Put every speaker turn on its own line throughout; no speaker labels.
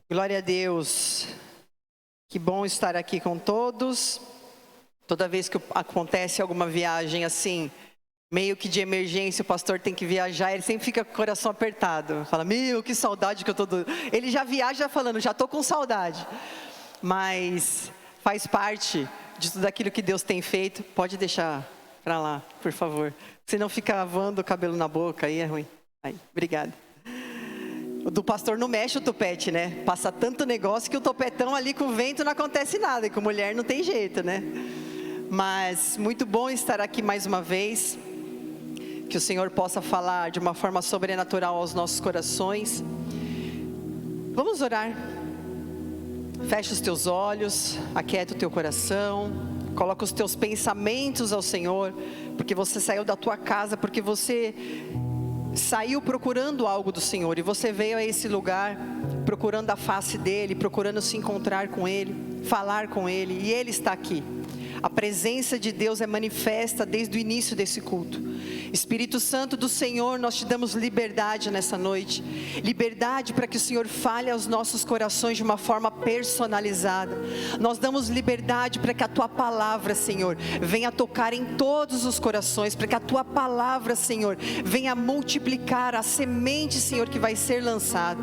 Glória a Deus, que bom estar aqui com todos. Toda vez que acontece alguma viagem assim, meio que de emergência, o pastor tem que viajar, ele sempre fica com o coração apertado. Fala, que saudade que eu tô. Ele já viaja falando, já tô com saudade. Mas faz parte de tudo aquilo que Deus tem feito. Pode deixar para lá, por favor. Senão fica voando o cabelo na boca, aí é ruim. Aí, obrigada. O do pastor não mexe o topete, né? Passa tanto negócio que o topetão ali com o vento não acontece nada. E com mulher não tem jeito, né? Mas muito bom estar aqui mais uma vez. Que o Senhor possa falar de uma forma sobrenatural aos nossos corações. Vamos orar. Fecha os teus olhos, aquieta o teu coração. Coloca os teus pensamentos ao Senhor. Porque você saiu da tua casa, porque você saiu procurando algo do Senhor, e você veio a esse lugar procurando a face dEle, procurando se encontrar com Ele, falar com Ele, e Ele está aqui. A presença de Deus é manifesta desde o início desse culto. Espírito Santo do Senhor, nós te damos liberdade nessa noite. Liberdade para que o Senhor fale aos nossos corações de uma forma personalizada. Nós damos liberdade para que a Tua palavra, Senhor, venha tocar em todos os corações. Para que a Tua palavra, Senhor, venha multiplicar a semente, Senhor, que vai ser lançada.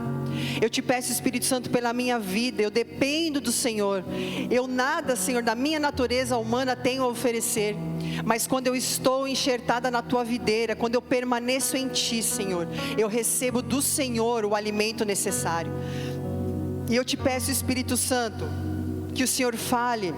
Eu te peço, Espírito Santo, pela minha vida. Eu dependo do Senhor. Eu nada, Senhor, da minha natureza humana tenho a oferecer. Mas quando eu estou enxertada na Tua videira, quando eu permaneço em Ti, Senhor, eu recebo do Senhor o alimento necessário. E eu te peço, Espírito Santo, que o Senhor fale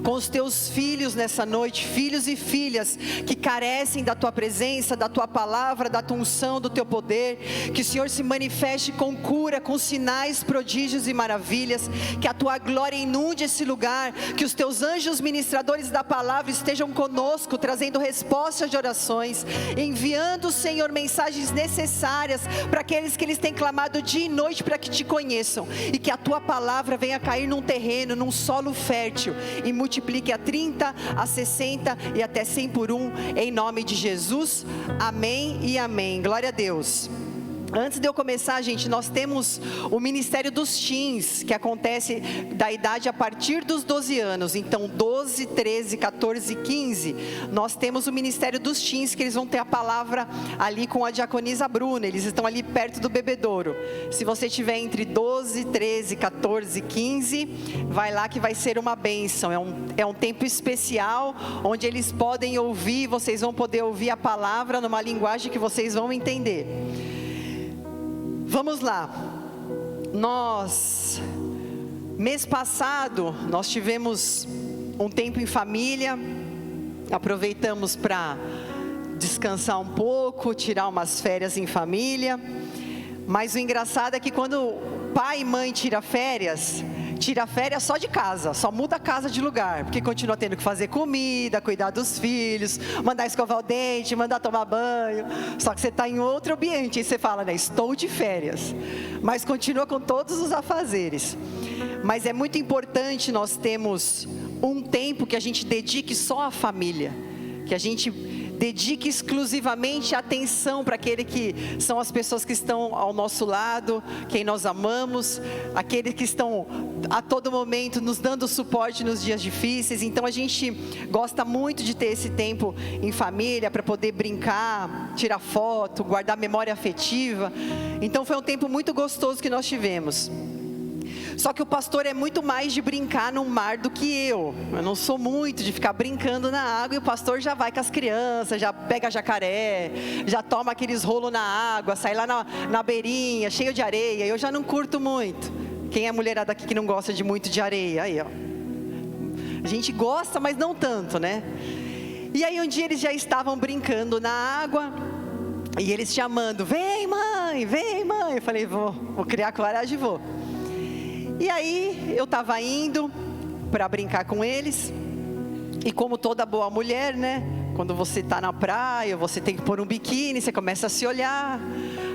com os teus filhos nessa noite, filhos e filhas que carecem da Tua presença, da Tua palavra, da Tua unção, do Teu poder. Que o Senhor se manifeste com cura, com sinais, prodígios e maravilhas. Que a Tua glória inunde esse lugar. Que os Teus anjos ministradores da palavra estejam conosco, trazendo respostas de orações, enviando, Senhor, mensagens necessárias para aqueles que eles têm clamado dia e noite para que Te conheçam. E que a Tua palavra venha cair num terreno, num solo fértil, e multiplique a 30, a 60 e até 100 por 1, em nome de Jesus, amém e amém. Glória a Deus. Antes de eu começar, gente, nós temos o Ministério dos Teens, que acontece da idade a partir dos 12 anos. Então, 12, 13, 14 e 15, nós temos o Ministério dos Teens, que eles vão ter a palavra ali com a diaconisa Bruna. Eles estão ali perto do bebedouro. Se você tiver entre 12, 13, 14 e 15, vai lá que vai ser uma bênção. É um tempo especial, onde eles podem ouvir, vocês vão poder ouvir a palavra numa linguagem que vocês vão entender. Vamos lá. Mês passado, nós tivemos um tempo em família. Aproveitamos para descansar um pouco, tirar umas férias em família. Mas o engraçado é que quando pai e mãe tira férias só de casa, só muda a casa de lugar, porque continua tendo que fazer comida, cuidar dos filhos, mandar escovar o dente, mandar tomar banho. Só que você está em outro ambiente, e você fala, né, estou de férias, mas continua com todos os afazeres. Mas é muito importante nós termos um tempo que a gente dedique só à família, que a gente dedique exclusivamente atenção para aquele que são as pessoas que estão ao nosso lado, quem nós amamos, aqueles que estão a todo momento nos dando suporte nos dias difíceis. Então a gente gosta muito de ter esse tempo em família para poder brincar, tirar foto, guardar memória afetiva. Então foi um tempo muito gostoso que nós tivemos. Só que o pastor é muito mais de brincar no mar do que eu. Eu não sou muito de ficar brincando na água, e o pastor já vai com as crianças, já pega jacaré, já toma aqueles rolos na água, sai lá na beirinha, cheio de areia. Eu já não curto muito. Quem é mulherada aqui que não gosta de muito de areia? Aí, ó. A gente gosta, mas não tanto, né? E aí um dia eles já estavam brincando na água, e eles chamando, vem mãe, vem mãe. Eu falei, vou criar coragem e vou. E aí eu estava indo para brincar com eles, e como toda boa mulher, né? Quando você está na praia, você tem que pôr um biquíni, você começa a se olhar,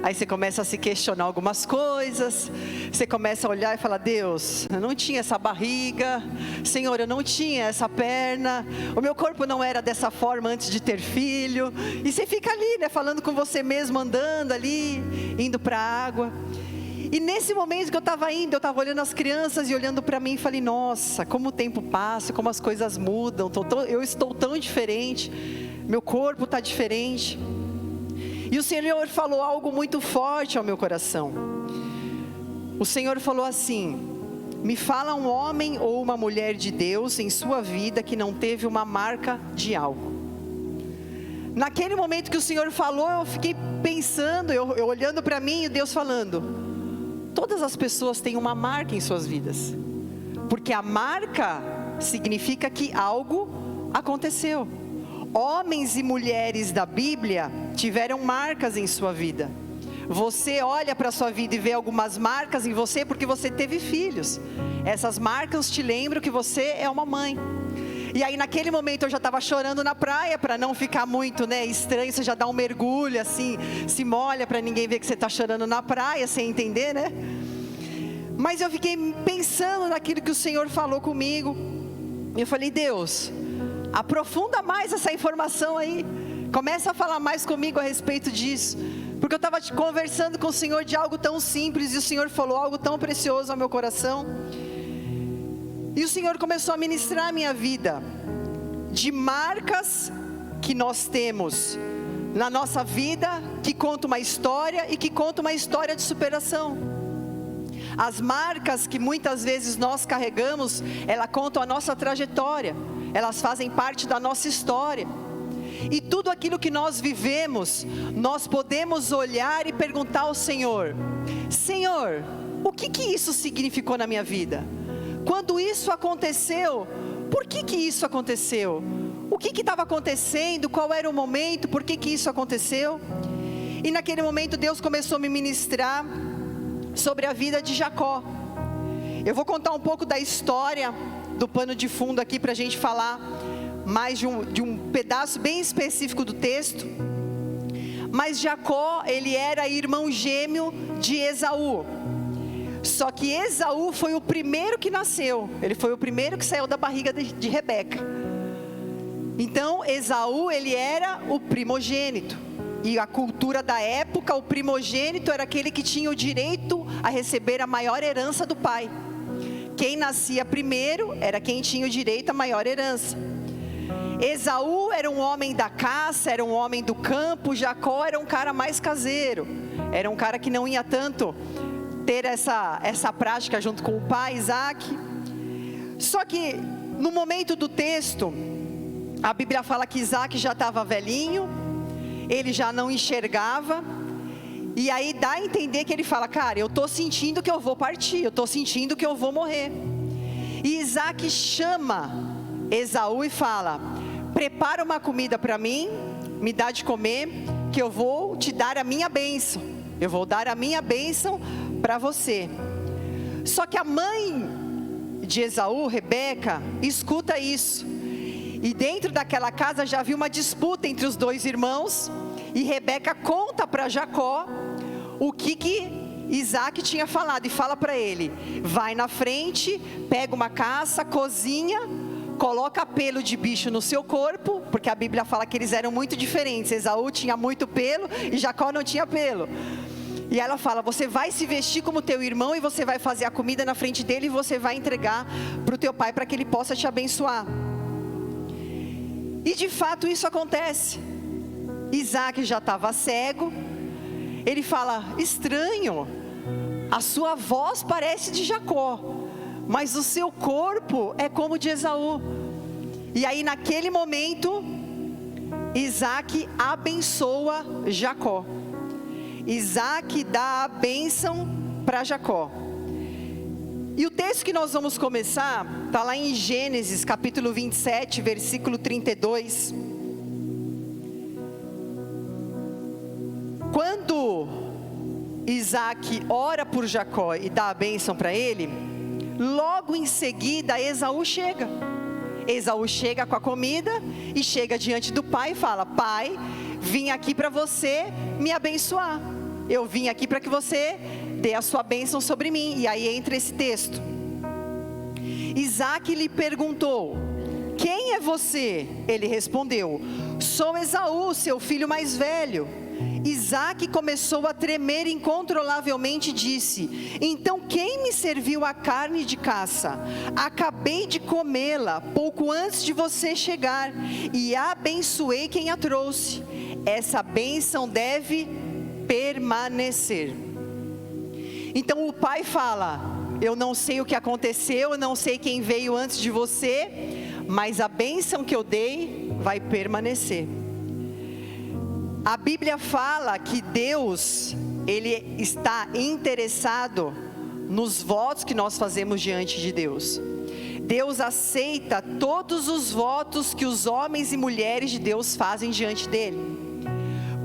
aí você começa a se questionar algumas coisas, você começa a olhar e falar, Deus, eu não tinha essa barriga, Senhor, eu não tinha essa perna, o meu corpo não era dessa forma antes de ter filho, e você fica ali, né, falando com você mesmo, andando ali, indo para a água. E nesse momento que eu estava indo, eu estava olhando as crianças e olhando para mim e falei, nossa, como o tempo passa, como as coisas mudam, eu estou tão diferente, meu corpo está diferente. E o Senhor falou algo muito forte ao meu coração. O Senhor falou assim: me fala um homem ou uma mulher de Deus em sua vida que não teve uma marca de algo. Naquele momento que o Senhor falou, eu fiquei pensando, eu olhando para mim e Deus falando: todas as pessoas têm uma marca em suas vidas, porque a marca significa que algo aconteceu. Homens e mulheres da Bíblia tiveram marcas em sua vida. Você olha para a sua vida e vê algumas marcas em você porque você teve filhos. Essas marcas te lembram que você é uma mãe. E aí naquele momento eu já estava chorando na praia, para não ficar muito estranho, você já dá um mergulho assim, se molha para ninguém ver que você está chorando na praia, sem entender, né? Mas eu fiquei pensando naquilo que o Senhor falou comigo. Eu falei: Deus, aprofunda mais essa informação aí, começa a falar mais comigo a respeito disso. Porque eu estava conversando com o Senhor de algo tão simples, e o Senhor falou algo tão precioso ao meu coração. E o Senhor começou a ministrar a minha vida, de marcas que nós temos na nossa vida, que conta uma história e que conta uma história de superação. As marcas que muitas vezes nós carregamos, elas contam a nossa trajetória, elas fazem parte da nossa história. E tudo aquilo que nós vivemos, nós podemos olhar e perguntar ao Senhor: Senhor, o que isso significou na minha vida? Quando isso aconteceu, por que isso aconteceu? O que estava acontecendo? Qual era o momento? Por que isso aconteceu? E naquele momento Deus começou a me ministrar sobre a vida de Jacó. Eu vou contar um pouco da história, do pano de fundo aqui, para a gente falar mais de um pedaço bem específico do texto. Mas Jacó, ele era irmão gêmeo de Esaú. Só que Esaú foi o primeiro que nasceu, ele foi o primeiro que saiu da barriga de Rebeca. Então Esaú, ele era o primogênito. E a cultura da época, o primogênito era aquele que tinha o direito a receber a maior herança do pai. Quem nascia primeiro era quem tinha o direito à maior herança. Esaú era um homem da caça, era um homem do campo. Jacó era um cara mais caseiro, era um cara que não ia tanto ter essa prática junto com o pai, Isaac. Só que no momento do texto, a Bíblia fala que Isaac já estava velhinho, ele já não enxergava, e aí dá a entender que ele fala: cara, eu estou sentindo que eu vou partir, eu estou sentindo que eu vou morrer. E Isaac chama Esaú e fala: prepara uma comida para mim, me dá de comer, que eu vou te dar a minha bênção, eu vou dar a minha bênção para você. Só que a mãe de Esaú, Rebeca, escuta isso, e dentro daquela casa já havia uma disputa entre os dois irmãos, e Rebeca conta para Jacó o que Isaac tinha falado, e fala para ele: vai na frente, pega uma caça, cozinha, coloca pelo de bicho no seu corpo, porque a Bíblia fala que eles eram muito diferentes. Esaú tinha muito pelo e Jacó não tinha pelo. E ela fala: você vai se vestir como teu irmão, e você vai fazer a comida na frente dele, e você vai entregar para o teu pai, para que ele possa te abençoar. E de fato isso acontece. Isaac já estava cego. Ele fala: estranho, a sua voz parece de Jacó, mas o seu corpo é como de Esaú. E aí naquele momento, Isaac abençoa Jacó. Isaac dá a bênção para Jacó. E o texto que nós vamos começar está lá em Gênesis capítulo 27, versículo 32. Quando Isaac ora por Jacó e dá a bênção para ele, logo em seguida Esaú chega. Esaú chega com a comida e chega diante do pai e fala: pai, vim aqui para você me abençoar. Eu vim aqui para que você dê a sua bênção sobre mim. E aí entra esse texto. Isaac lhe perguntou: quem é você? Ele respondeu: sou Esaú, seu filho mais velho. Isaque começou a tremer incontrolavelmente e disse: então quem me serviu a carne de caça? Acabei de comê-la pouco antes de você chegar, e abençoei quem a trouxe. Essa bênção deve permanecer. Então o pai fala: eu não sei o que aconteceu, eu não sei quem veio antes de você, mas a bênção que eu dei vai permanecer. A Bíblia fala que Deus, Ele está interessado nos votos que nós fazemos diante de Deus. Deus aceita todos os votos que os homens e mulheres de Deus fazem diante dEle.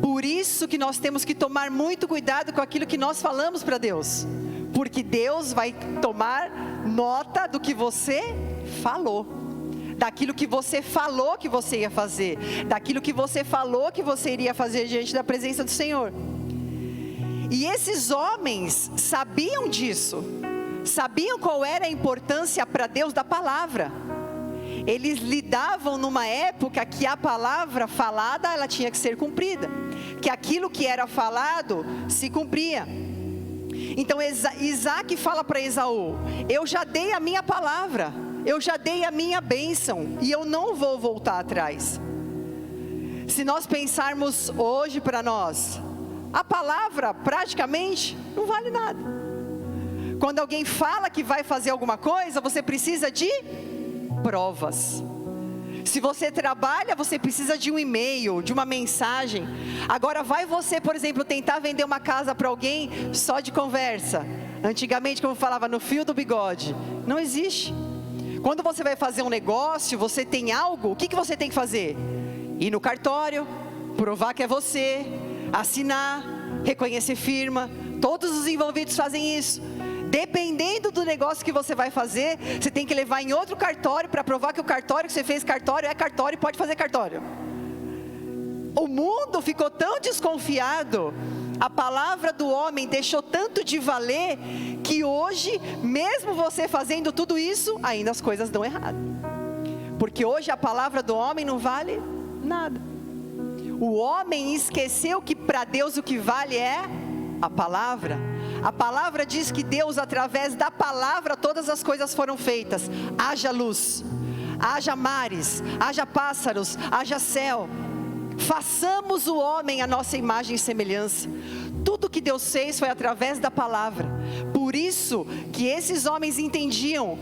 Por isso que nós temos que tomar muito cuidado com aquilo que nós falamos para Deus, porque Deus vai tomar nota do que você falou, daquilo que você falou que você ia fazer, daquilo que você falou que você iria fazer diante da presença do Senhor. E esses homens sabiam disso, sabiam qual era a importância para Deus da palavra. Eles lidavam numa época que a palavra falada, ela tinha que ser cumprida, que aquilo que era falado se cumpria. Então Isaque fala para Esaú: eu já dei a minha palavra, eu já dei a minha bênção, e eu não vou voltar atrás. Se nós pensarmos hoje para nós, a palavra praticamente não vale nada. Quando alguém fala que vai fazer alguma coisa, você precisa de provas. Se você trabalha, você precisa de um e-mail, de uma mensagem. Agora vai você, por exemplo, tentar vender uma casa para alguém só de conversa. Antigamente, como falava, no fio do bigode. Não existe. Quando você vai fazer um negócio, você tem algo, o que você tem que fazer? Ir no cartório, provar que é você, assinar, reconhecer firma. Todos os envolvidos fazem isso. Dependendo do negócio que você vai fazer, você tem que levar em outro cartório para provar que o cartório que você fez cartório é cartório e pode fazer cartório. O mundo ficou tão desconfiado, a palavra do homem deixou tanto de valer, que hoje, mesmo você fazendo tudo isso, ainda as coisas dão errado. Porque hoje a palavra do homem não vale nada. O homem esqueceu que para Deus o que vale é a palavra. A palavra diz que Deus, através da palavra, todas as coisas foram feitas. Haja luz, haja mares, haja pássaros, haja céu. Façamos o homem a nossa imagem e semelhança. Tudo que Deus fez foi através da palavra. Por isso que esses homens entendiam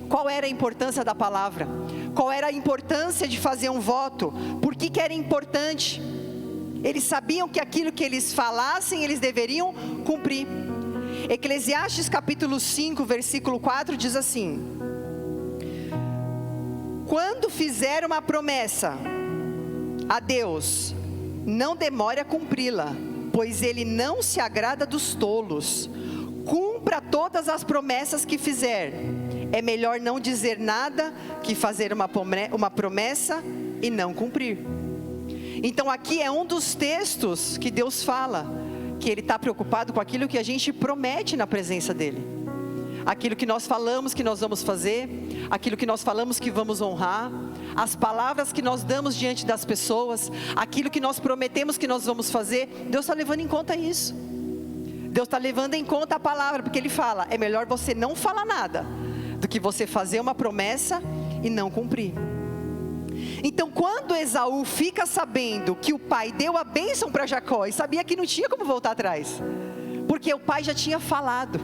qual era a importância da palavra, qual era a importância de fazer um voto, por que era importante. Eles sabiam que aquilo que eles falassem, eles deveriam cumprir. Eclesiastes capítulo 5, versículo 4 diz assim: quando fizer uma promessa a Deus, não demore a cumpri-la, pois Ele não se agrada dos tolos. Cumpra todas as promessas que fizer. É melhor não dizer nada que fazer uma promessa e não cumprir. Então aqui é um dos textos que Deus fala que Ele está preocupado com aquilo que a gente promete na presença dEle. Aquilo que nós falamos que nós vamos fazer, aquilo que nós falamos que vamos honrar, as palavras que nós damos diante das pessoas, aquilo que nós prometemos que nós vamos fazer, Deus está levando em conta isso. Deus está levando em conta a palavra, porque Ele fala, é melhor você não falar nada, do que você fazer uma promessa e não cumprir. Então quando Esaú fica sabendo que o pai deu a bênção para Jacó, e sabia que não tinha como voltar atrás, porque o pai já tinha falado,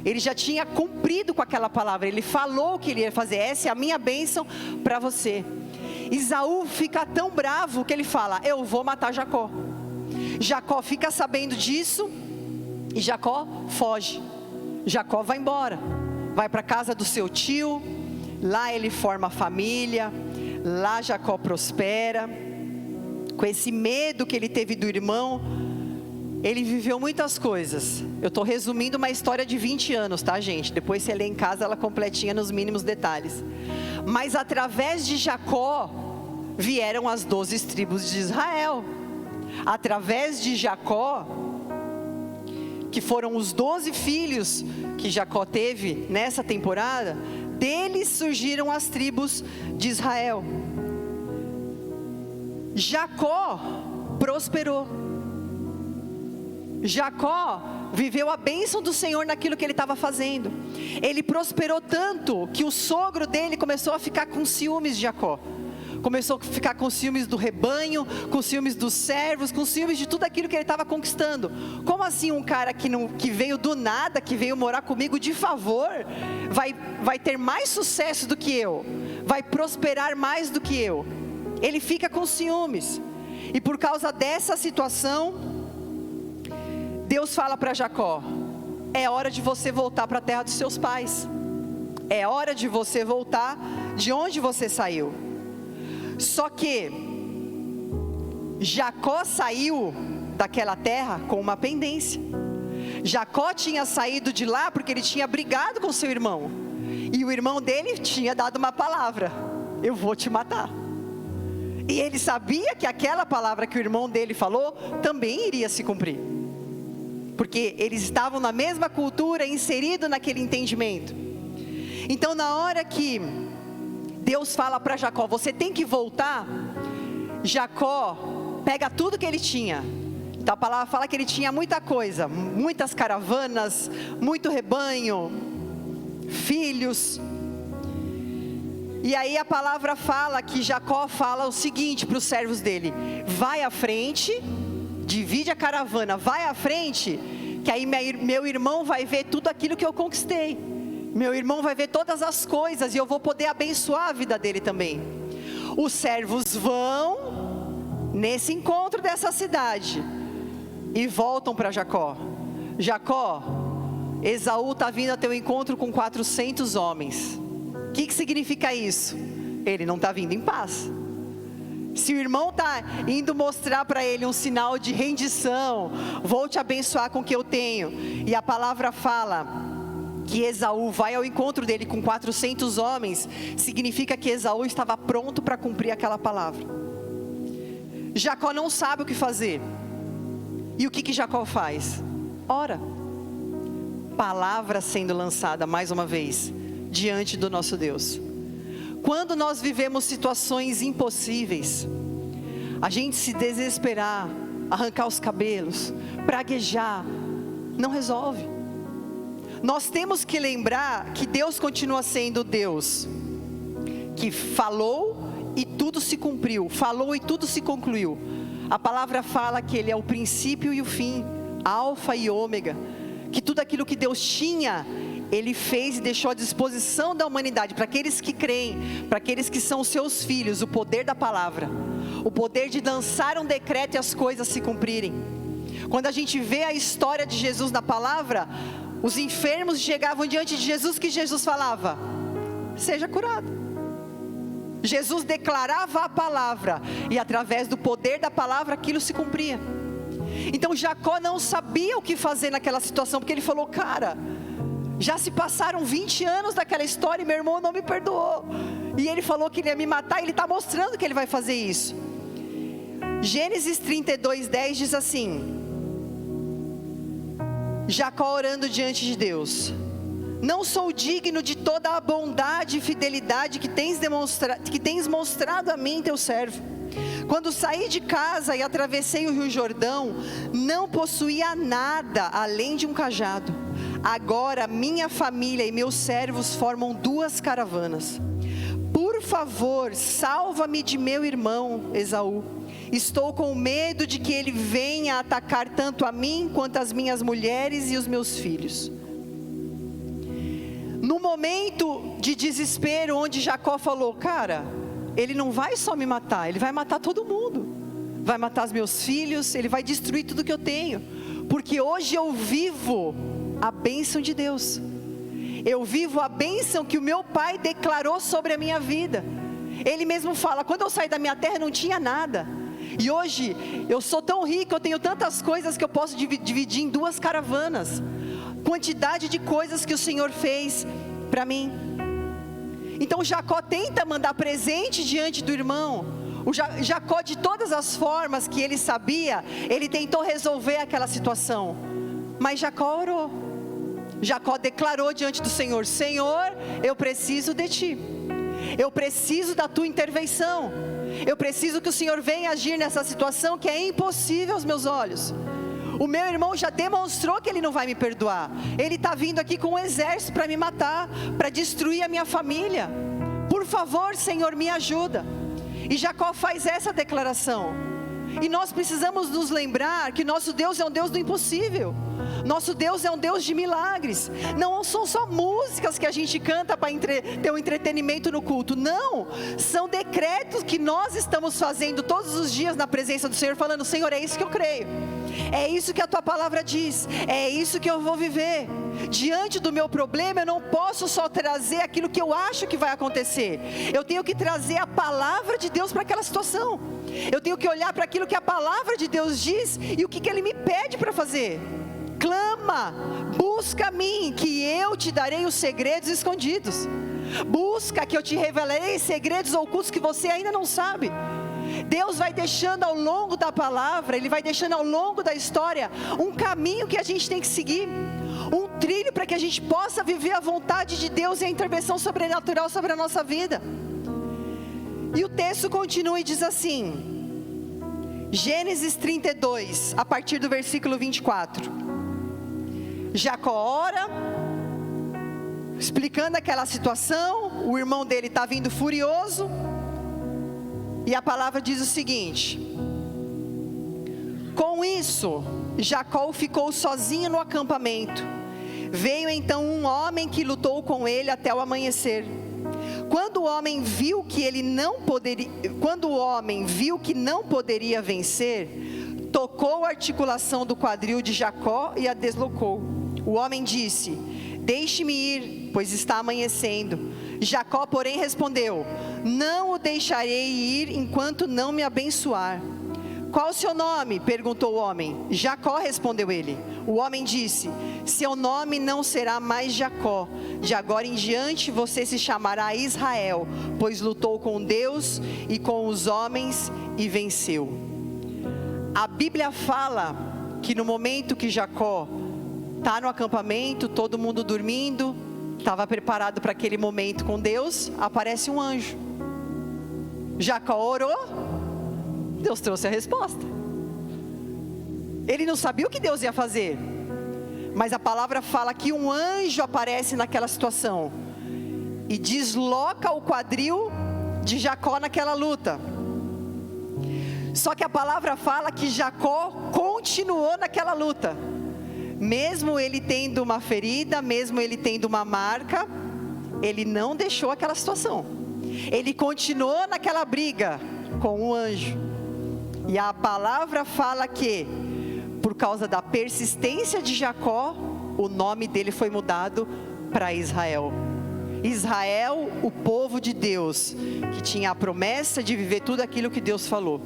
ele já tinha cumprido com aquela palavra, ele falou o que ele ia fazer, essa é a minha bênção para você. Esaú fica tão bravo que ele fala, eu vou matar Jacó. Jacó fica sabendo disso, e Jacó foge. Jacó vai embora, vai para a casa do seu tio, lá ele forma a família, lá Jacó prospera. Com esse medo que ele teve do irmão, ele viveu muitas coisas. Eu estou resumindo uma história de 20 anos, tá, gente? Depois você lê em casa ela completinha nos mínimos detalhes. Mas através de Jacó vieram as 12 tribos de Israel. Através de Jacó, que foram os 12 filhos que Jacó teve nessa temporada, deles surgiram as tribos de Israel. Jacó prosperou. Jacó viveu a bênção do Senhor naquilo que ele estava fazendo. Ele prosperou tanto que o sogro dele começou a ficar com ciúmes de Jacó. Começou a ficar com ciúmes do rebanho, com ciúmes dos servos, com ciúmes de tudo aquilo que ele estava conquistando. Como assim um cara que veio do nada, que veio morar comigo de favor, vai ter mais sucesso do que eu? Vai prosperar mais do que eu? Ele fica com ciúmes. E por causa dessa situação, Deus fala para Jacó: é hora de você voltar para a terra dos seus pais. É hora de você voltar de onde você saiu. Só que Jacó saiu daquela terra com uma pendência. Jacó tinha saído de lá porque ele tinha brigado com seu irmão. E o irmão dele tinha dado uma palavra: eu vou te matar. E ele sabia que aquela palavra que o irmão dele falou também iria se cumprir, porque eles estavam na mesma cultura, inseridos naquele entendimento. Então na hora que Deus fala para Jacó: você tem que voltar, Jacó pega tudo que ele tinha. Então a palavra fala que ele tinha muita coisa, muitas caravanas, muito rebanho, filhos. E aí a palavra fala que Jacó fala o seguinte para os servos dele: vai à frente, divide a caravana, vai à frente, que aí meu irmão vai ver tudo aquilo que eu conquistei. Meu irmão vai ver todas as coisas e eu vou poder abençoar a vida dele também. Os servos vão nesse encontro dessa cidade e voltam para Jacó: Jacó, Esaú está vindo a teu encontro com 400 homens. O que significa isso? Ele não está vindo em paz. Se o irmão está indo mostrar para ele um sinal de rendição, vou te abençoar com o que eu tenho, e a palavra fala que Esaú vai ao encontro dele com 400 homens, significa que Esaú estava pronto para cumprir aquela palavra. Jacó não sabe o que fazer. E o que Jacó faz? Ora. Palavra sendo lançada mais uma vez diante do nosso Deus. Quando nós vivemos situações impossíveis, a gente se desesperar, arrancar os cabelos, praguejar, não resolve. Nós temos que lembrar que Deus continua sendo Deus que falou e tudo se cumpriu, falou e tudo se concluiu. A palavra fala que Ele é o princípio e o fim, alfa e ômega, que tudo aquilo que Deus tinha, Ele fez e deixou à disposição da humanidade, para aqueles que creem, para aqueles que são os seus filhos, o poder da palavra, o poder de lançar um decreto e as coisas se cumprirem. Quando a gente vê a história de Jesus na palavra, os enfermos chegavam diante de Jesus, que Jesus falava: seja curado. Jesus declarava a palavra, e através do poder da palavra aquilo se cumpria. Então Jacó não sabia o que fazer naquela situação, porque ele falou: cara, já se passaram 20 anos daquela história e meu irmão não me perdoou, e ele falou que ele ia me matar, e ele está mostrando que ele vai fazer isso. Gênesis 32:10 diz assim: Jacó orando diante de Deus: não sou digno de toda a bondade e fidelidade que tens mostrado a mim, teu servo. Quando saí de casa e atravessei o rio Jordão, não possuía nada além de um cajado. Agora minha família e meus servos formam 2 caravanas. Por favor, salva-me de meu irmão Esaú. Estou com medo de que ele venha atacar tanto a mim quanto as minhas mulheres e os meus filhos. No momento de desespero, onde Jacó falou: cara, ele não vai só me matar, ele vai matar todo mundo, vai matar os meus filhos, ele vai destruir tudo que eu tenho, porque hoje eu vivo a bênção de Deus, eu vivo a bênção que o meu pai declarou sobre a minha vida. Ele mesmo fala: quando eu saí da minha terra não tinha nada, e hoje eu sou tão rico, eu tenho tantas coisas que eu posso dividir em 2 caravanas. Quantidade de coisas que o Senhor fez para mim. Então Jacó tenta mandar presente diante do irmão. Jacó, de todas as formas que ele sabia, ele tentou resolver aquela situação. Mas Jacó orou. Jacó declarou diante do Senhor: Senhor, eu preciso de Ti. Eu preciso da Tua intervenção. Eu preciso que o Senhor venha agir nessa situação que é impossível aos meus olhos. O meu irmão já demonstrou que ele não vai me perdoar. Ele está vindo aqui com um exército para me matar, para destruir a minha família. Por favor, Senhor, me ajuda. E Jacó faz essa declaração. E nós precisamos nos lembrar que nosso Deus é um Deus do impossível. Nosso Deus é um Deus de milagres. Não são só músicas que a gente canta para ter um entretenimento no culto. Não, são decretos que nós estamos fazendo todos os dias na presença do Senhor, falando: Senhor, é isso que eu creio, é isso que a tua palavra diz, é isso que eu vou viver. Diante do meu problema, eu não posso só trazer aquilo que eu acho que vai acontecer. Eu tenho que trazer a palavra de Deus para aquela situação. Eu tenho que olhar para aquilo que a palavra de Deus diz e o que Ele me pede para fazer. Clama, busca a mim, que eu te darei os segredos escondidos. Busca, que eu te revelarei segredos ocultos que você ainda não sabe. Deus vai deixando ao longo da palavra, Ele vai deixando ao longo da história um caminho que a gente tem que seguir, um trilho para que a gente possa viver a vontade de Deus e a intervenção sobrenatural sobre a nossa vida. E o texto continua e diz assim, Gênesis 32, a partir do versículo 24. Jacó ora, explicando aquela situação. O irmão dele está vindo furioso, e a palavra diz o seguinte: com isso, Jacó ficou sozinho no acampamento. Veio então um homem que lutou com ele até o amanhecer. Quando o homem viu que não poderia vencer, tocou a articulação do quadril de Jacó e a deslocou. O homem disse: deixe-me ir, pois está amanhecendo. Jacó, porém, respondeu: não o deixarei ir enquanto não me abençoar. Qual o seu nome? Perguntou o homem. Jacó, respondeu ele. O homem disse: seu nome não será mais Jacó, de agora em diante você se chamará Israel, pois lutou com Deus e com os homens e venceu. A Bíblia fala que no momento que Jacó está no acampamento, todo mundo dormindo, estava preparado para aquele momento com Deus, aparece um anjo. Jacó orou, Deus trouxe a resposta. Ele não sabia o que Deus ia fazer, mas a palavra fala que um anjo aparece naquela situação e desloca o quadril de Jacó naquela luta. Só que a palavra fala que Jacó continuou naquela luta. Mesmo ele tendo uma ferida, mesmo ele tendo uma marca, ele não deixou aquela situação. Ele continuou naquela briga com o anjo. E a palavra fala que, por causa da persistência de Jacó, o nome dele foi mudado para Israel. Israel, o povo de Deus, que tinha a promessa de viver tudo aquilo que Deus falou.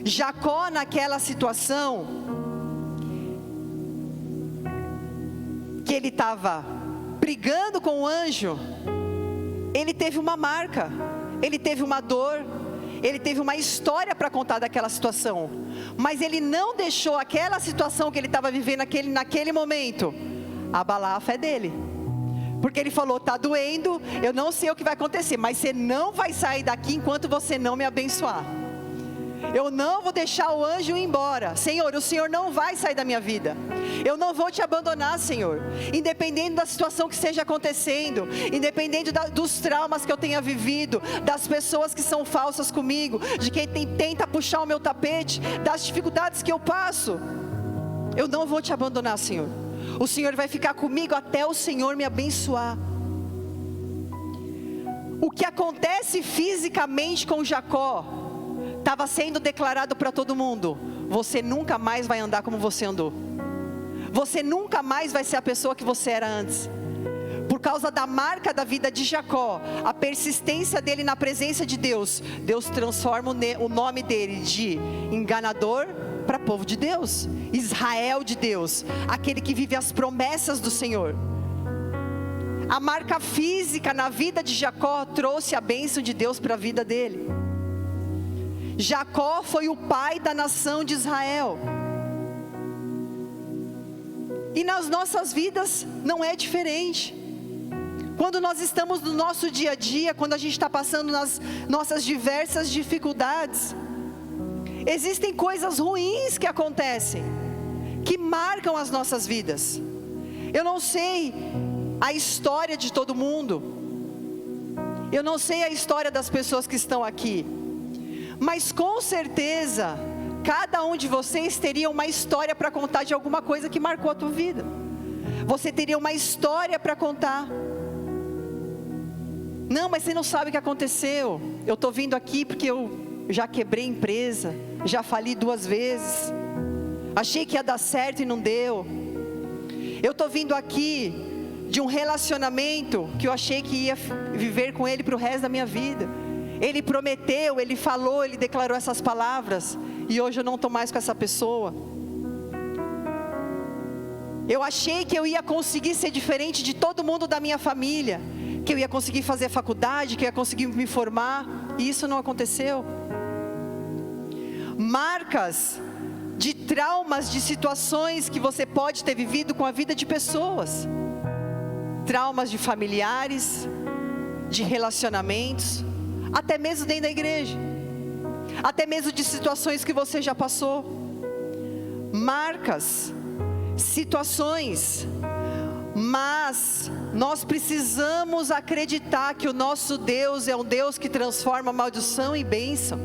Jacó, naquela situação que ele estava brigando com o anjo, ele teve uma marca, ele teve uma dor, ele teve uma história para contar daquela situação, mas ele não deixou aquela situação que ele estava vivendo naquele momento abalar a fé dele, porque ele falou: está doendo, eu não sei o que vai acontecer, mas você não vai sair daqui enquanto você não me abençoar. Eu não vou deixar o anjo ir embora. Senhor, o Senhor não vai sair da minha vida. Eu não vou te abandonar, Senhor. Independente da situação que esteja acontecendo, independente dos traumas que eu tenha vivido, das pessoas que são falsas comigo, de quem tenta puxar o meu tapete, das dificuldades que eu passo, eu não vou te abandonar, Senhor. O Senhor vai ficar comigo até o Senhor me abençoar. O que acontece fisicamente com Jacó estava sendo declarado para todo mundo: você nunca mais vai andar como você andou. Você nunca mais vai ser a pessoa que você era antes. Por causa da marca da vida de Jacó, a persistência dele na presença de Deus, Deus transforma o nome dele de enganador para povo de Deus, Israel de Deus, aquele que vive as promessas do Senhor. A marca física na vida de Jacó trouxe a bênção de Deus para a vida dele. Jacó foi o pai da nação de Israel. E nas nossas vidas não é diferente. Quando nós estamos no nosso dia a dia, quando a gente está passando nas nossas diversas dificuldades, existem coisas ruins que acontecem. que marcam as nossas vidas. Eu não sei a história de todo mundo, eu não sei a história das pessoas que estão aqui, mas com certeza, cada um de vocês teria uma história para contar de alguma coisa que marcou a tua vida. Você teria uma história para contar. Não, mas você não sabe o que aconteceu. Eu estou vindo aqui porque eu já quebrei empresa, já fali 2 vezes, achei que ia dar certo e não deu. Eu estou vindo aqui de um relacionamento que eu achei que ia viver com ele para o resto da minha vida. Ele prometeu, ele falou, ele declarou essas palavras, e hoje eu não estou mais com essa pessoa. Eu achei que eu ia conseguir ser diferente de todo mundo da minha família, que eu ia conseguir fazer faculdade, que eu ia conseguir me formar, e isso não aconteceu. Marcas de traumas, de situações que você pode ter vivido com a vida de pessoas. Traumas de familiares, de relacionamentos, até mesmo dentro da igreja, até mesmo de situações que você já passou. Marcas, situações, mas nós precisamos acreditar que o nosso Deus é um Deus que transforma maldição em bênção.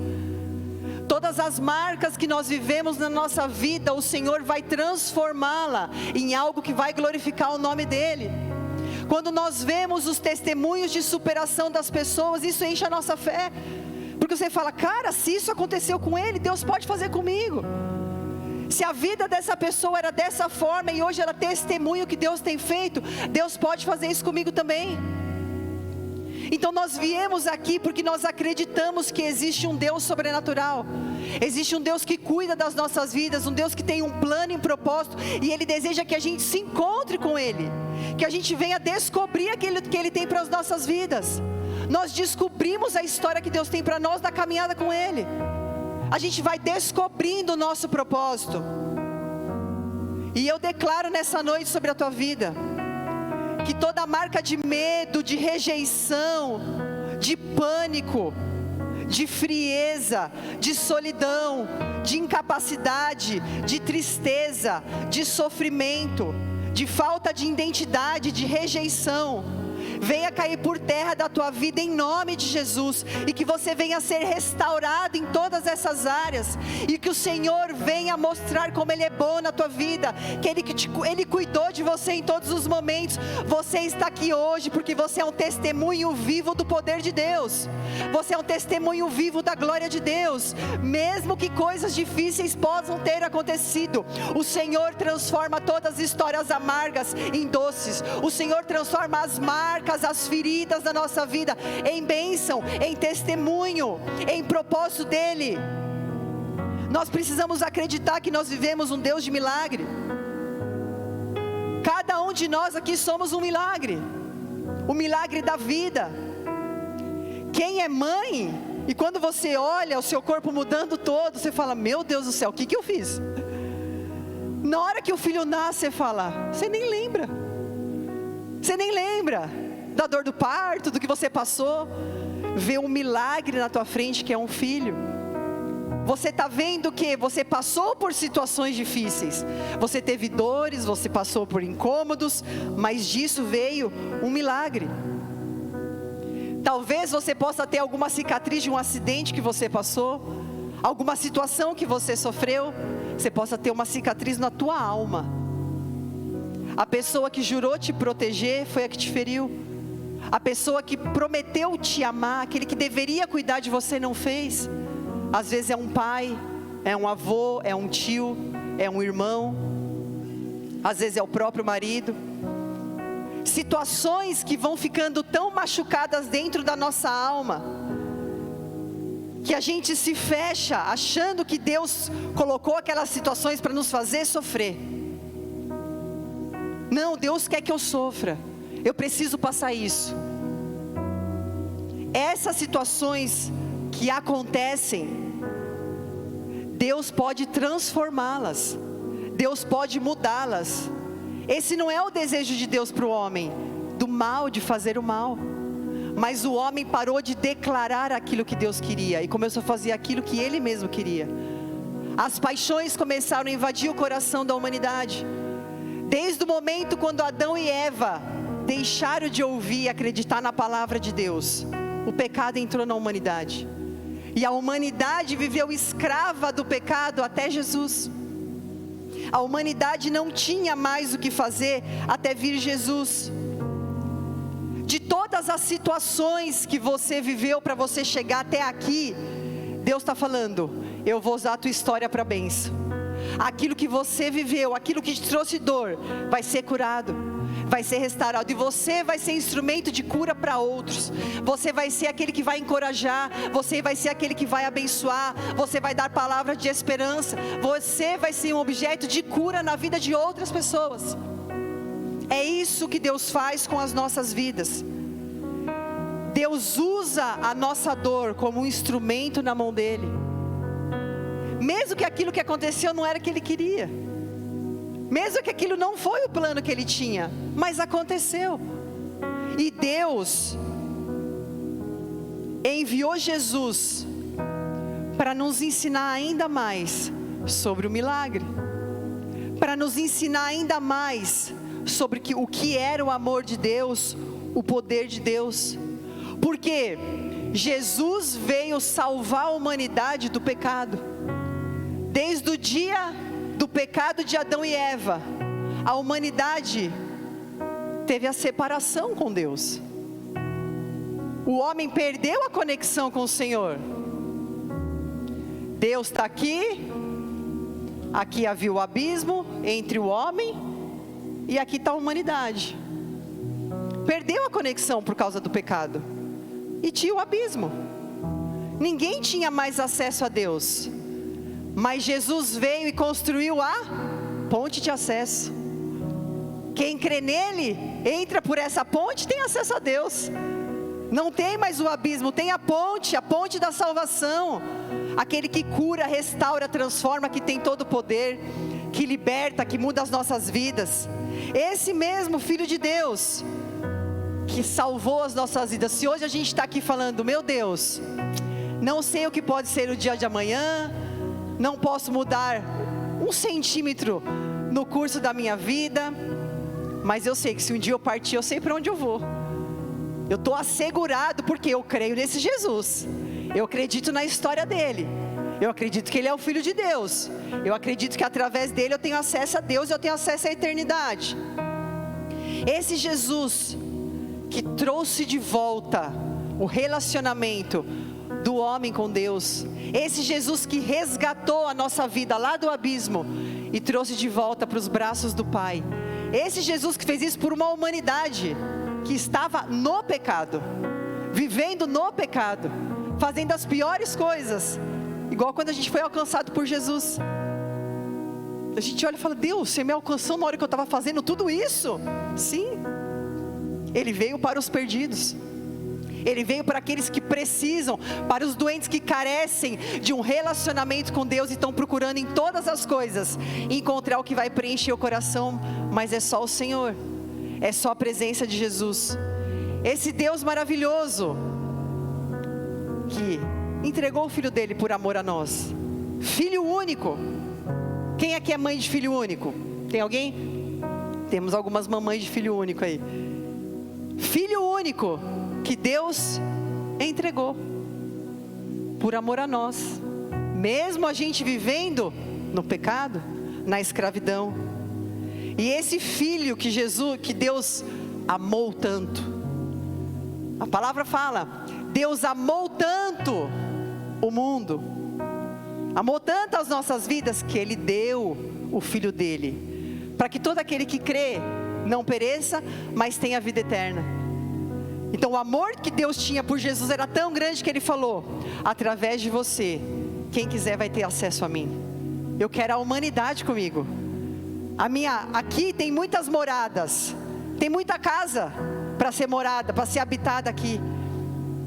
Todas as marcas que nós vivemos na nossa vida, o Senhor vai transformá-la em algo que vai glorificar o nome dEle. Quando nós vemos os testemunhos de superação das pessoas, isso enche a nossa fé, porque você fala, cara, se isso aconteceu com ele, Deus pode fazer comigo. Se a vida dessa pessoa era dessa forma, e hoje ela testemunha o que Deus tem feito, Deus pode fazer isso comigo também. Então nós viemos aqui porque nós acreditamos que existe um Deus sobrenatural, existe um Deus que cuida das nossas vidas, um Deus que tem um plano e um propósito, e Ele deseja que a gente se encontre com Ele, que a gente venha descobrir aquilo que Ele tem para as nossas vidas. Nós descobrimos a história que Deus tem para nós da caminhada com Ele, a gente vai descobrindo o nosso propósito. E eu declaro nessa noite sobre a tua vida, que toda marca de medo, de rejeição, de pânico, de frieza, de solidão, de incapacidade, de tristeza, de sofrimento, de falta de identidade, de rejeição, venha cair por terra da tua vida em nome de Jesus, e que você venha ser restaurado em todas essas áreas, e que o Senhor venha mostrar como Ele é bom na tua vida, que Ele cuidou de você em todos os momentos. Você está aqui hoje porque você é um testemunho vivo do poder de Deus, você é um testemunho vivo da glória de Deus. Mesmo que coisas difíceis possam ter acontecido, o Senhor transforma todas as histórias amargas em doces. O Senhor transforma as marcas, as feridas da nossa vida em bênção, em testemunho, em propósito dEle. Nós precisamos acreditar que nós vivemos um Deus de milagre. Cada um de nós aqui somos um milagre, o milagre da vida. Quem é mãe, e quando você olha o seu corpo mudando todo, você fala, meu Deus do céu, o que eu fiz? Na hora que o filho nasce, você fala, você nem lembra da dor do parto, do que você passou. Vê um milagre na tua frente, que é um filho. Você está vendo que você passou por situações difíceis, você teve dores, você passou por incômodos, mas disso veio um milagre. Talvez você possa ter alguma cicatriz de um acidente que você passou, alguma situação que você sofreu. Você possa ter uma cicatriz na tua alma. A pessoa que jurou te proteger foi a que te feriu. A pessoa que prometeu te amar, aquele que deveria cuidar de você, não fez. Às vezes é um pai, é um avô, é um tio, é um irmão, às vezes é o próprio marido. Situações que vão ficando tão machucadas dentro da nossa alma, que a gente se fecha achando que Deus colocou aquelas situações para nos fazer sofrer. Não, Deus quer que eu sofra, eu preciso passar isso. Essas situações que acontecem, Deus pode transformá-las, Deus pode mudá-las. Esse não é o desejo de Deus para o homem, do mal, de fazer o mal. Mas o homem parou de declarar aquilo que Deus queria e começou a fazer aquilo que ele mesmo queria. As paixões começaram a invadir o coração da humanidade. Desde o momento quando Adão e Eva deixaram de ouvir e acreditar na palavra de Deus, o pecado entrou na humanidade. E a humanidade viveu escrava do pecado até Jesus. A humanidade não tinha mais o que fazer até vir Jesus. De todas as situações que você viveu para você chegar até aqui, Deus está falando: eu vou usar a tua história para bênção. Aquilo que você viveu, aquilo que te trouxe dor, vai ser curado, vai ser restaurado. E você vai ser instrumento de cura para outros. Você vai ser aquele que vai encorajar. Você vai ser aquele que vai abençoar. Você vai dar palavras de esperança. Você vai ser um objeto de cura na vida de outras pessoas. É isso que Deus faz com as nossas vidas. Deus usa a nossa dor como um instrumento na mão dele. Mesmo que aquilo que aconteceu não era o que ele queria, mesmo que aquilo não foi o plano que ele tinha, mas aconteceu. E Deus enviou Jesus para nos ensinar ainda mais sobre o milagre, para nos ensinar ainda mais sobre o que era o amor de Deus, o poder de Deus. Porque Jesus veio salvar a humanidade do pecado. Desde o dia do pecado de Adão e Eva, a humanidade teve a separação com Deus. O homem perdeu a conexão com o Senhor. Deus está aqui, aqui havia o abismo entre o homem, e aqui está a humanidade. Perdeu a conexão por causa do pecado, e tinha o abismo. Ninguém tinha mais acesso a Deus. Mas Jesus veio e construiu a ponte de acesso. Quem crê nele, entra por essa ponte, tem acesso a Deus. Não tem mais o abismo, tem a ponte da salvação. Aquele que cura, restaura, transforma, que tem todo o poder, que liberta, que muda as nossas vidas. Esse mesmo Filho de Deus, que salvou as nossas vidas. Se hoje a gente está aqui falando: meu Deus, não sei o que pode ser o dia de amanhã, não posso mudar 1 centímetro no curso da minha vida, mas eu sei que se um dia eu partir, eu sei para onde eu vou. Eu estou assegurado, porque eu creio nesse Jesus. Eu acredito na história dele. Eu acredito que ele é o Filho de Deus. Eu acredito que através dele eu tenho acesso a Deus, eu tenho acesso à eternidade. Esse Jesus que trouxe de volta o relacionamento do homem com Deus, esse Jesus que resgatou a nossa vida lá do abismo e trouxe de volta para os braços do Pai, esse Jesus que fez isso por uma humanidade que estava no pecado, vivendo no pecado, fazendo as piores coisas, igual quando a gente foi alcançado por Jesus. A gente olha e fala: Deus, você me alcançou na hora que eu estava fazendo tudo isso? Sim, ele veio para os perdidos. Ele veio para aqueles que precisam, para os doentes que carecem de um relacionamento com Deus e estão procurando em todas as coisas encontrar o que vai preencher o coração, mas é só o Senhor, é só a presença de Jesus. Esse Deus maravilhoso que entregou o Filho dele por amor a nós, Filho único. Quem aqui é mãe de filho único? Tem alguém? Temos algumas mamães de filho único aí. Filho único que Deus entregou por amor a nós, mesmo a gente vivendo no pecado, na escravidão. E esse filho que Deus amou tanto, a palavra fala: Deus amou tanto o mundo, amou tanto as nossas vidas, que Ele deu o Filho dele, para que todo aquele que crê não pereça, mas tenha vida eterna. Então o amor que Deus tinha por Jesus era tão grande que Ele falou: através de você, quem quiser vai ter acesso a mim. Eu quero a humanidade comigo. Aqui tem muitas moradas, tem muita casa para ser morada, para ser habitada aqui.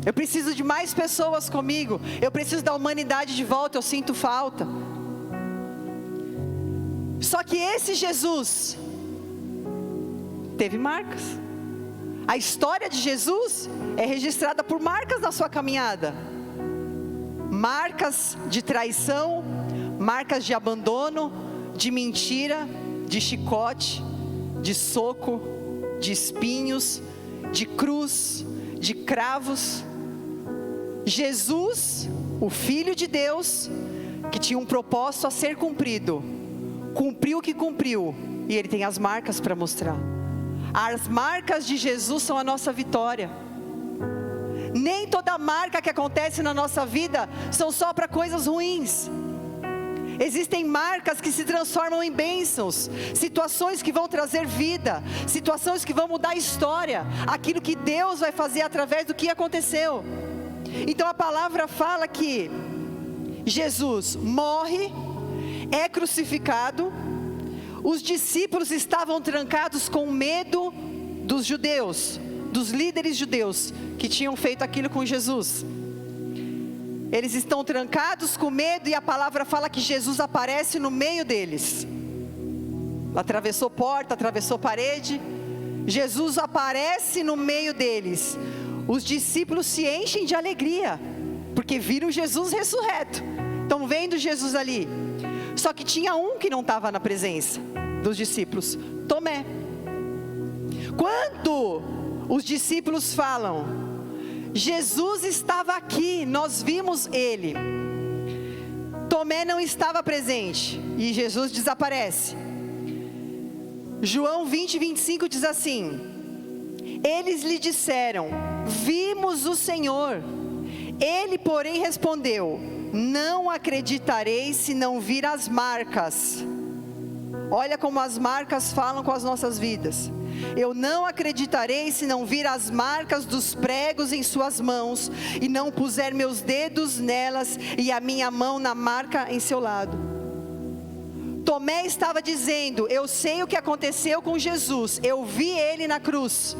Eu preciso de mais pessoas comigo. Eu preciso da humanidade de volta, eu sinto falta. Só que esse Jesus teve marcas. A história de Jesus é registrada por marcas na sua caminhada. Marcas de traição, marcas de abandono, de mentira, de chicote, de soco, de espinhos, de cruz, de cravos. Jesus, o Filho de Deus, que tinha um propósito a ser cumprido, cumpriu o que cumpriu, e Ele tem as marcas para mostrar. As marcas de Jesus são a nossa vitória. Nem toda marca que acontece na nossa vida são só para coisas ruins. Existem marcas que se transformam em bênçãos, situações que vão trazer vida, situações que vão mudar a história, aquilo que Deus vai fazer através do que aconteceu. Então a palavra fala que Jesus morre, é crucificado, os discípulos estavam trancados com medo dos judeus, dos líderes judeus que tinham feito aquilo com Jesus. Eles estão trancados com medo, e a palavra fala que Jesus aparece no meio deles. Atravessou porta, atravessou parede, Jesus aparece no meio deles. Os discípulos se enchem de alegria, porque viram Jesus ressurreto, estão vendo Jesus ali. Só que tinha um que não estava na presença dos discípulos, Tomé. Quando os discípulos falam, Jesus estava aqui, nós vimos Ele, Tomé não estava presente, e Jesus desaparece. João 20:25 diz assim: eles lhe disseram, vimos o Senhor. Ele, porém, respondeu, não acreditarei se não vir as marcas. Olha como as marcas falam com as nossas vidas. Eu não acreditarei se não vir as marcas dos pregos em suas mãos, e não puser meus dedos nelas, e a minha mão na marca em seu lado. Tomé estava dizendo, eu sei o que aconteceu com Jesus, eu vi Ele na cruz.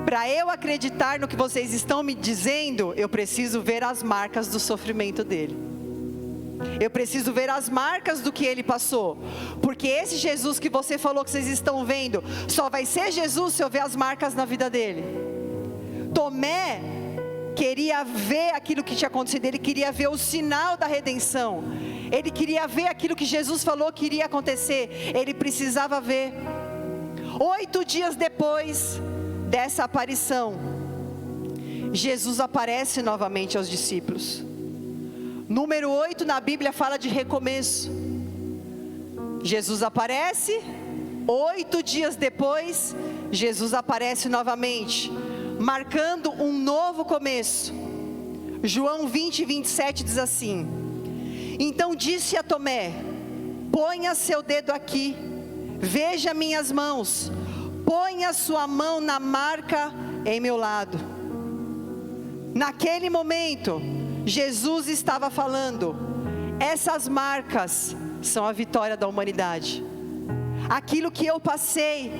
Para eu acreditar no que vocês estão me dizendo, eu preciso ver as marcas do sofrimento dele. Eu preciso ver as marcas do que ele passou. Porque esse Jesus que você falou que vocês estão vendo, só vai ser Jesus se eu ver as marcas na vida dele. Tomé queria ver aquilo que tinha acontecido, ele queria ver o sinal da redenção. Ele queria ver aquilo que Jesus falou que iria acontecer. Ele precisava ver. 8 dias depois dessa aparição, Jesus aparece novamente aos discípulos. Número 8 na Bíblia fala de recomeço. Jesus aparece, 8 dias depois, Jesus aparece novamente, marcando um novo começo. João 20:27 diz assim: então disse a Tomé, ponha seu dedo aqui, veja minhas mãos, ponha sua mão na marca em meu lado. Naquele momento, Jesus estava falando, essas marcas são a vitória da humanidade. Aquilo que eu passei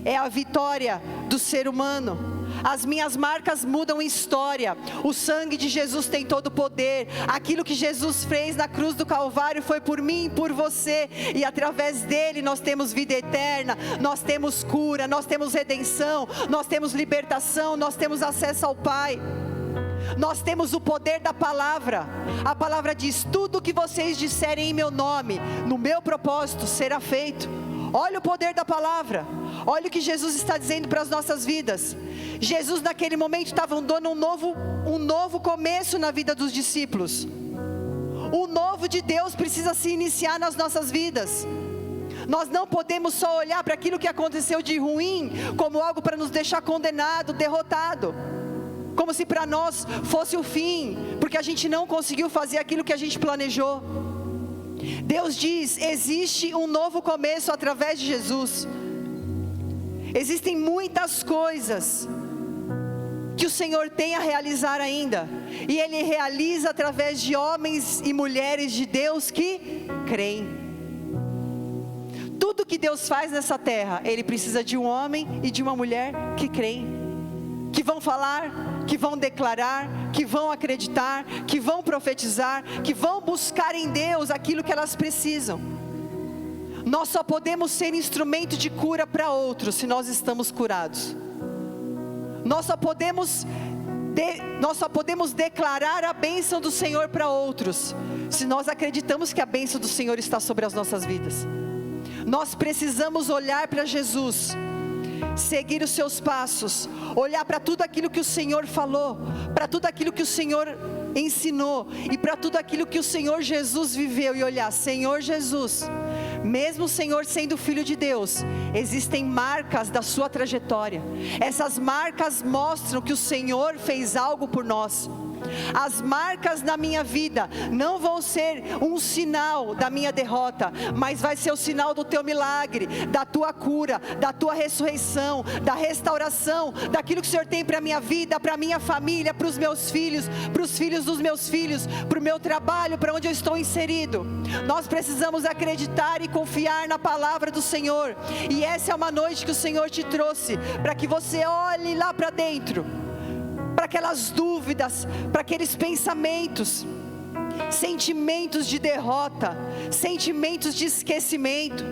é a vitória do ser humano. As minhas marcas mudam história. O sangue de Jesus tem todo o poder. Aquilo que Jesus fez na cruz do Calvário foi por mim e por você. E através dele nós temos vida eterna, nós temos cura, nós temos redenção, nós temos libertação, nós temos acesso ao Pai. Nós temos o poder da palavra. A palavra diz, tudo o que vocês disserem em meu nome, no meu propósito, será feito. Olha o poder da palavra. Olha o que Jesus está dizendo para as nossas vidas. Jesus naquele momento estava dando um novo começo na vida dos discípulos. O novo de Deus precisa se iniciar nas nossas vidas. Nós não podemos só olhar para aquilo que aconteceu de ruim como algo para nos deixar condenado, derrotado, como se para nós fosse o fim, porque a gente não conseguiu fazer aquilo que a gente planejou. Deus diz, existe um novo começo através de Jesus. Existem muitas coisas que o Senhor tem a realizar ainda, e Ele realiza através de homens e mulheres de Deus que creem. Tudo que Deus faz nessa terra, Ele precisa de um homem e de uma mulher que creem, que vão falar, que vão declarar, que vão acreditar, que vão profetizar, que vão buscar em Deus aquilo que elas precisam. Nós só podemos ser instrumento de cura para outros se nós estamos curados. Nós só podemos Nós só podemos declarar a bênção do Senhor para outros se nós acreditamos que a bênção do Senhor está sobre as nossas vidas. Nós precisamos olhar para Jesus, seguir os seus passos, olhar para tudo aquilo que o Senhor falou, para tudo aquilo que o Senhor ensinou e para tudo aquilo que o Senhor Jesus viveu, e olhar: Senhor Jesus, mesmo o Senhor sendo Filho de Deus, existem marcas da sua trajetória. Essas marcas mostram que o Senhor fez algo por nós. As marcas na minha vida não vão ser um sinal da minha derrota, mas vai ser o sinal do teu milagre, da tua cura, da tua ressurreição, da restauração, daquilo que o Senhor tem para a minha vida, para a minha família, para os meus filhos, para os filhos dos meus filhos, para o meu trabalho, para onde eu estou inserido. Nós precisamos acreditar e confiar na palavra do Senhor, e essa é uma noite que o Senhor te trouxe, para que você olhe lá para dentro, para aquelas dúvidas, para aqueles pensamentos, sentimentos de derrota, sentimentos de esquecimento.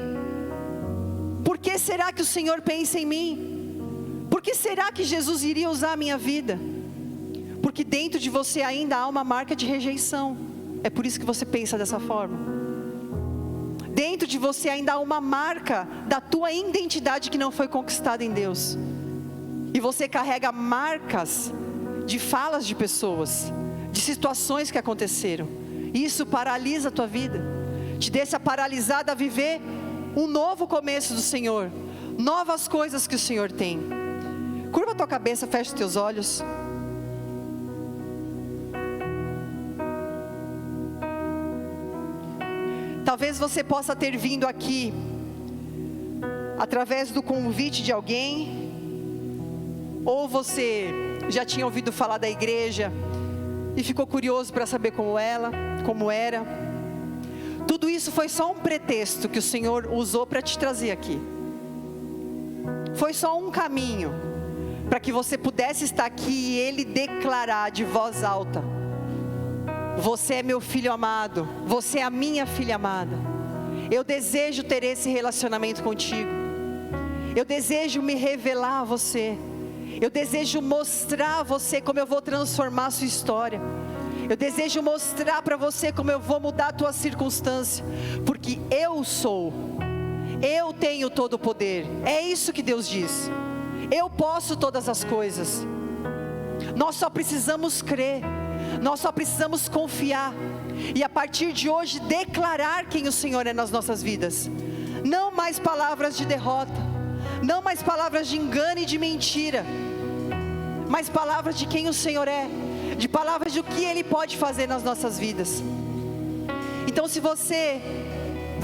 Por que será que o Senhor pensa em mim? Por que será que Jesus iria usar a minha vida? Porque dentro de você ainda há uma marca de rejeição. É por isso que você pensa dessa forma. Dentro de você ainda há uma marca da tua identidade que não foi conquistada em Deus. E você carrega marcas de falas de pessoas, de situações que aconteceram, e isso paralisa a tua vida, te deixa paralisada a viver um novo começo do Senhor, novas coisas que o Senhor tem. Curva a tua cabeça, fecha os teus olhos. Talvez você possa ter vindo aqui através do convite de alguém, ou você já tinha ouvido falar da igreja e ficou curioso para saber como era. Tudo isso foi só um pretexto que o Senhor usou para te trazer aqui. Foi só um caminho para que você pudesse estar aqui e Ele declarar de voz alta: você é meu filho amado, você é a minha filha amada. Eu desejo ter esse relacionamento contigo. Eu desejo me revelar a você. Eu desejo mostrar a você como eu vou transformar a sua história. Eu desejo mostrar para você como eu vou mudar a tua circunstância. Porque eu tenho todo o poder. É isso que Deus diz. Eu posso todas as coisas. Nós só precisamos crer. Nós só precisamos confiar. E a partir de hoje declarar quem o Senhor é nas nossas vidas. Não mais palavras de derrota. Não mais palavras de engano e de mentira, mas palavras de quem o Senhor é, de palavras de o que Ele pode fazer nas nossas vidas. Então, se você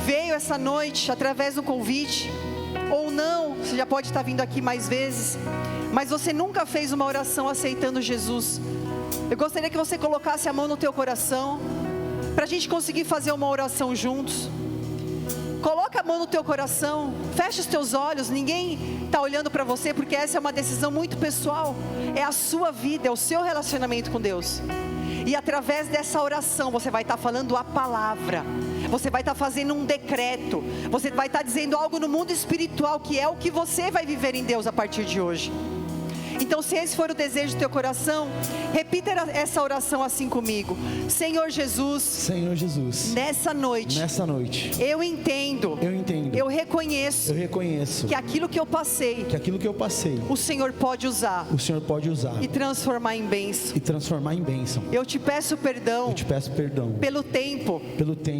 veio essa noite através do convite, ou não, você já pode estar vindo aqui mais vezes, mas você nunca fez uma oração aceitando Jesus, eu gostaria que você colocasse a mão no teu coração, para a gente conseguir fazer uma oração juntos. Coloca a mão no teu coração, fecha os teus olhos, ninguém está olhando para você, porque essa é uma decisão muito pessoal, é a sua vida, é o seu relacionamento com Deus. E através dessa oração você vai estar falando a palavra, você vai estar fazendo um decreto, você vai estar dizendo algo no mundo espiritual, que é o que você vai viver em Deus a partir de hoje. Então, se esse for o desejo do teu coração, repita essa oração assim comigo. Senhor Jesus, nessa noite, eu entendo, eu reconheço que aquilo que eu passei, o Senhor pode usar, e transformar em bênção. Eu te peço perdão, pelo tempo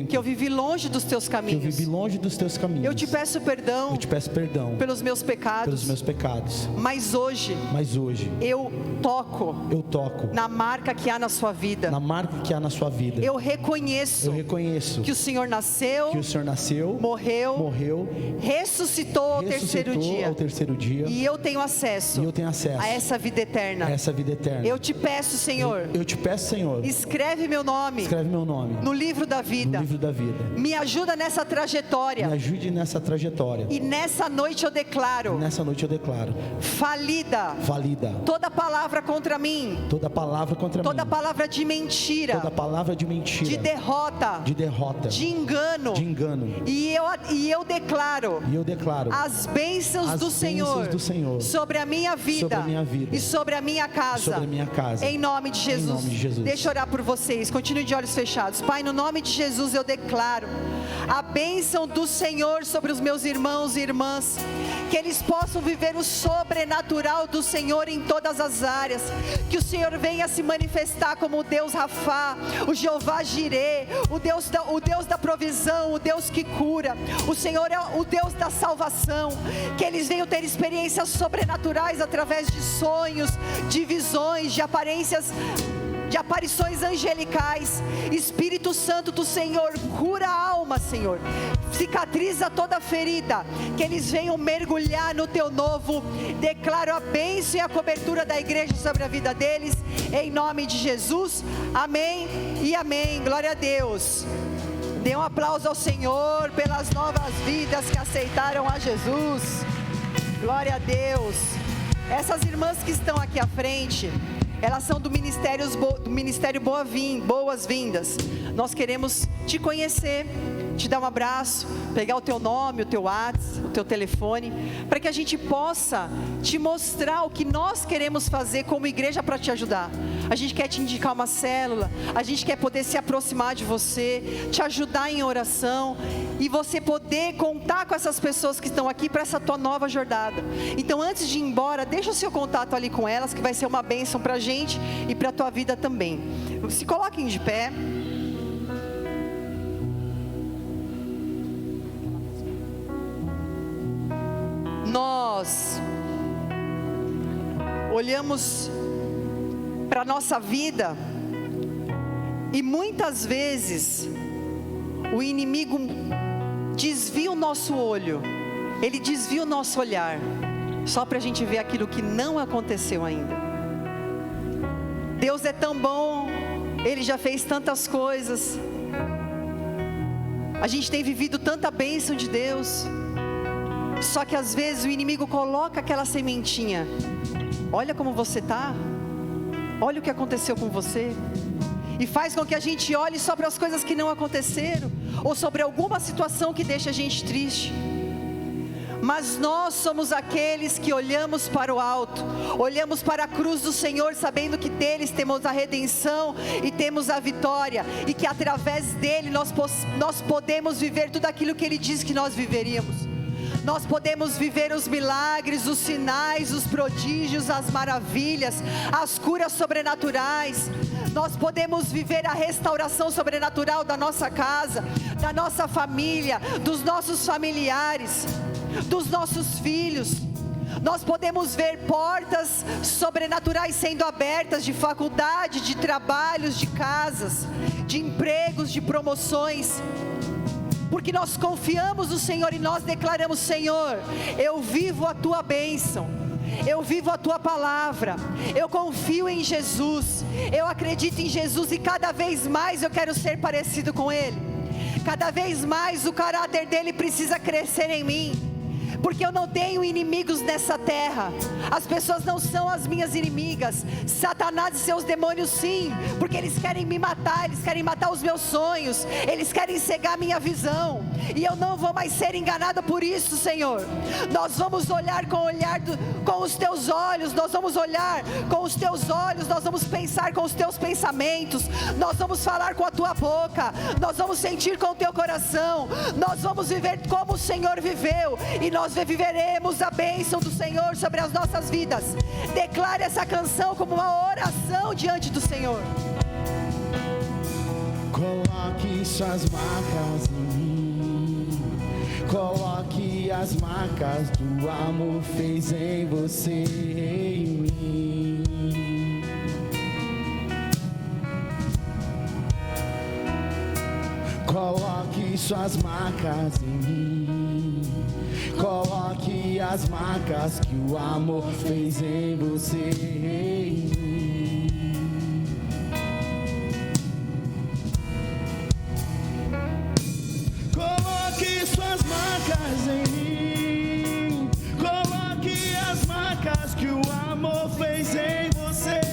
que eu vivi longe dos teus caminhos. Eu te peço perdão, pelos meus pecados. Mas hoje eu toco na marca que há na sua vida. Eu reconheço que o Senhor nasceu, morreu, ressuscitou ao terceiro dia, e eu tenho acesso a essa vida eterna. Eu te peço, Senhor, escreve meu nome no livro da vida. Me ajuda nessa trajetória. E nessa noite eu declaro falida
falida.
Toda palavra contra mim,
Toda palavra contra mim.
toda palavra de mentira,
Toda palavra de mentira.
de derrota,
De derrota.
de engano.
De engano.
E eu declaro
E eu declaro
as bênçãos
as
do Senhor,
do Senhor
sobre a minha vida,
sobre a minha vida
e sobre a minha casa.
sobre a minha casa.
Em nome de Jesus.
Em nome de Jesus.
Deixa eu orar por vocês. Continue de olhos fechados. Pai, no nome de Jesus eu declaro a bênção do Senhor sobre os meus irmãos e irmãs, que eles possam viver o sobrenatural do Senhor em todas as áreas, que o Senhor venha se manifestar como o Deus Rafá, o Jeová Jirê, o Deus da provisão, o Deus que cura. O Senhor é o Deus da salvação, que eles venham ter experiências sobrenaturais através de sonhos, de visões, de aparições angelicais. Espírito Santo do Senhor, cura a alma, Senhor, cicatriza toda ferida, que eles venham mergulhar no Teu novo. Declaro a bênção e a cobertura da igreja sobre a vida deles, em nome de Jesus, amém e amém. Glória a Deus. Dê um aplauso ao Senhor pelas novas vidas que aceitaram a Jesus. Glória a Deus. Essas irmãs que estão aqui à frente, elas são do Ministério Boas-Vindas. Nós queremos te conhecer, te dar um abraço, pegar o teu nome, o teu WhatsApp, o teu telefone, para que a gente possa te mostrar o que nós queremos fazer como igreja para te ajudar. A gente quer te indicar uma célula, a gente quer poder se aproximar de você, te ajudar em oração, e você poder contar com essas pessoas que estão aqui para essa tua nova jornada. Então, antes de ir embora, deixa o seu contato ali com elas, que vai ser uma bênção para a gente e para a tua vida também. Se coloquem de pé. Nós olhamos para a nossa vida e muitas vezes o inimigo desvia o nosso olho, ele desvia o nosso olhar, só para a gente ver aquilo que não aconteceu ainda. Deus é tão bom, Ele já fez tantas coisas, a gente tem vivido tanta bênção de Deus. Só que às vezes o inimigo coloca aquela sementinha. Olha como você está, olha o que aconteceu com você, e faz com que a gente olhe só para as coisas que não aconteceram, ou sobre alguma situação que deixa a gente triste. Mas nós somos aqueles que olhamos para o alto, olhamos para a cruz do Senhor, sabendo que deles temos a redenção e temos a vitória, e que através dele nós podemos viver tudo aquilo que ele disse que nós viveríamos. Nós podemos viver os milagres, os sinais, os prodígios, as maravilhas, as curas sobrenaturais. Nós podemos viver a restauração sobrenatural da nossa casa, da nossa família, dos nossos familiares, dos nossos filhos. Nós podemos ver portas sobrenaturais sendo abertas, de faculdade, de trabalhos, de casas, de empregos, de promoções. Porque nós confiamos no Senhor e nós declaramos: Senhor, eu vivo a Tua bênção, eu vivo a Tua palavra, eu confio em Jesus, eu acredito em Jesus, e cada vez mais eu quero ser parecido com Ele. Cada vez mais o caráter dEle precisa crescer em mim, porque eu não tenho inimigos nessa terra. As pessoas não são as minhas inimigas. Satanás e seus demônios sim, porque eles querem me matar, eles querem matar os meus sonhos, eles querem cegar a minha visão, e eu não vou mais ser enganada por isso, Senhor. Nós vamos olhar com os Teus olhos, nós vamos olhar com os Teus olhos, nós vamos pensar com os Teus pensamentos, nós vamos falar com a Tua boca, nós vamos sentir com o Teu coração, nós vamos viver como o Senhor viveu, e nós viveremos a bênção do Senhor sobre as nossas vidas. Declare essa canção como uma oração diante do Senhor.
Coloque suas marcas em mim, coloque as marcas do amor fez em você, em mim. Coloque suas marcas em mim, coloque as marcas que o amor fez em você, em mim. Coloque suas marcas em mim, coloque as marcas marcas que o amor fez em você.